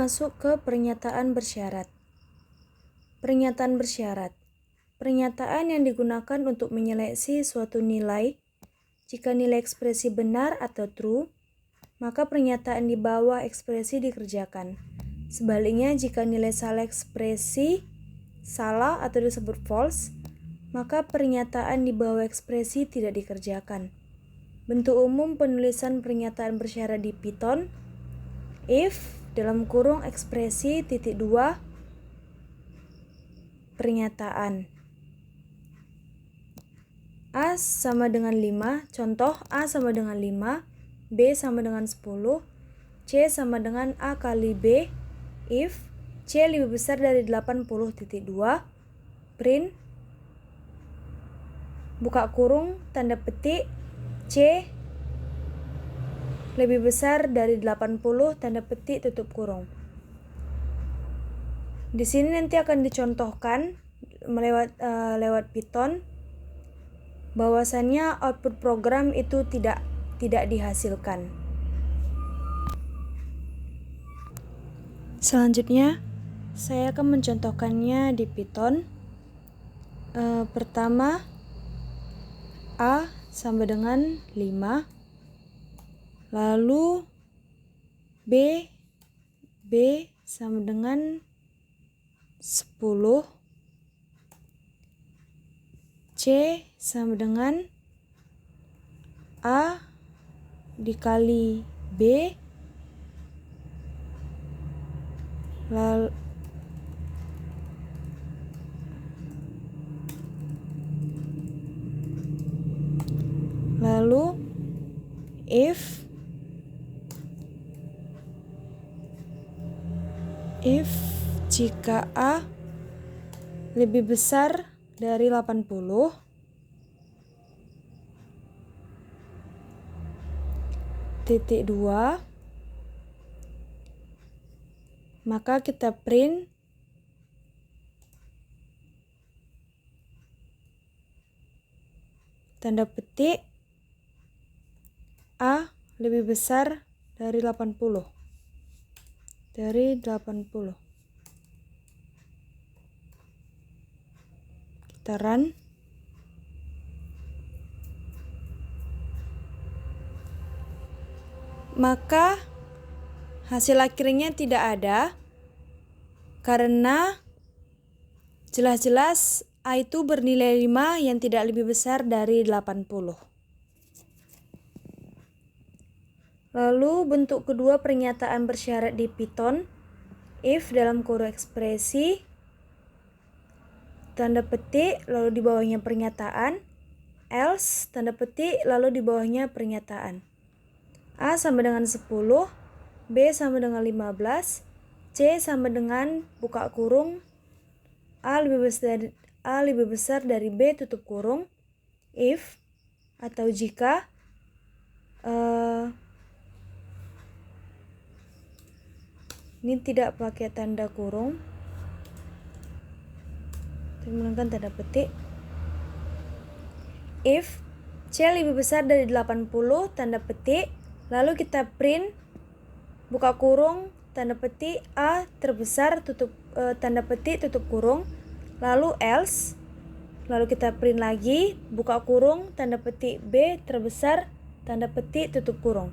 masuk ke pernyataan bersyarat. Pernyataan bersyarat. Pernyataan yang digunakan untuk menyeleksi suatu nilai. Jika nilai ekspresi benar atau true, maka pernyataan di bawah ekspresi dikerjakan. Sebaliknya, jika nilai salah ekspresi salah atau disebut false, maka pernyataan di bawah ekspresi tidak dikerjakan. Bentuk umum penulisan pernyataan bersyarat di Python: if dalam kurung ekspresi titik 2 pernyataan. A sama dengan 5, contoh A sama dengan 5, B sama dengan 10, C sama dengan A kali B, if C lebih besar dari 80.2, print, buka kurung, tanda petik, C lebih besar dari 80, tanda petik, tutup kurung. Di sini nanti akan dicontohkan lewat Python bahwasannya output program itu tidak dihasilkan. Selanjutnya, saya akan mencontohkannya di Python. Pertama, A sama dengan 5, lalu B sama dengan 10, C sama dengan A dikali B, lalu if jika A lebih besar dari 80, titik 2, maka kita print tanda petik A lebih besar dari 80. Kita run. Maka hasil akhirnya tidak ada karena jelas-jelas A itu bernilai 5 yang tidak lebih besar dari 80. Lalu bentuk kedua pernyataan bersyarat di Python: if dalam kurung ekspresi tanda petik lalu di bawahnya pernyataan, else tanda petik lalu di bawahnya pernyataan. A sama dengan 10, B sama dengan 15, C sama dengan buka kurung A lebih besar dari B tutup kurung, if atau jika ini tidak pakai tanda kurung, menggunakan tanda petik. If C lebih besar dari 80, tanda petik, lalu kita print buka kurung, tanda petik, A terbesar, tanda petik, tutup kurung, lalu else, lalu kita print lagi, buka kurung, tanda petik, B terbesar, tanda petik, tutup kurung.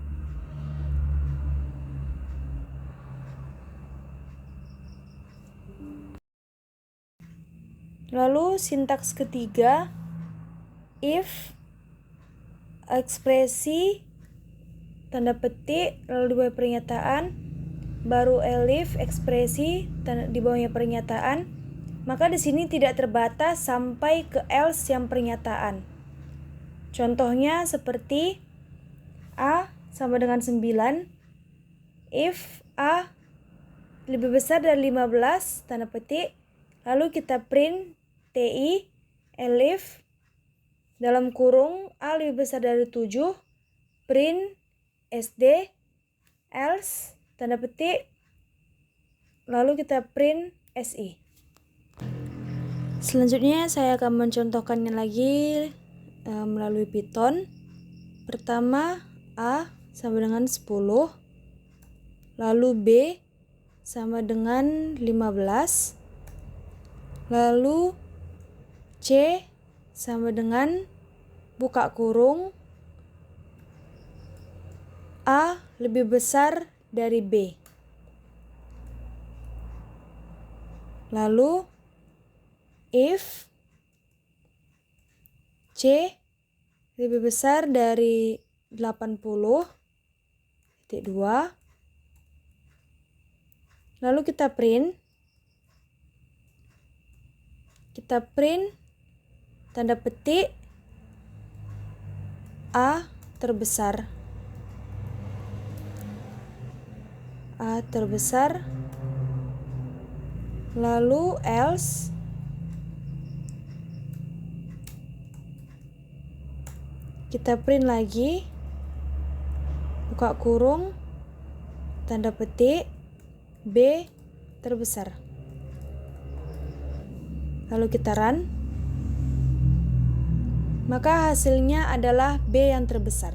Lalu sintaks ketiga, if ekspresi tanda petik lalu di bawah pernyataan, baru elif ekspresi di bawahnya pernyataan, maka di sini tidak terbatas sampai ke else yang pernyataan. Contohnya seperti A sama dengan 9, if A lebih besar dari 15, tanda petik, lalu kita print TI elif dalam kurung A lebih besar dari 7, print SD else tanda petik, lalu kita print SI. Selanjutnya saya akan mencontohkannya lagi melalui Python. Pertama, A sama dengan 10, lalu B sama dengan 15. Lalu C sama dengan buka kurung A lebih besar dari B. Lalu if C lebih besar dari 80, titik 2. Lalu kita print tanda petik A terbesar. Lalu else kita print lagi, buka kurung, tanda petik B terbesar. Lalu kita run, maka hasilnya adalah B yang terbesar.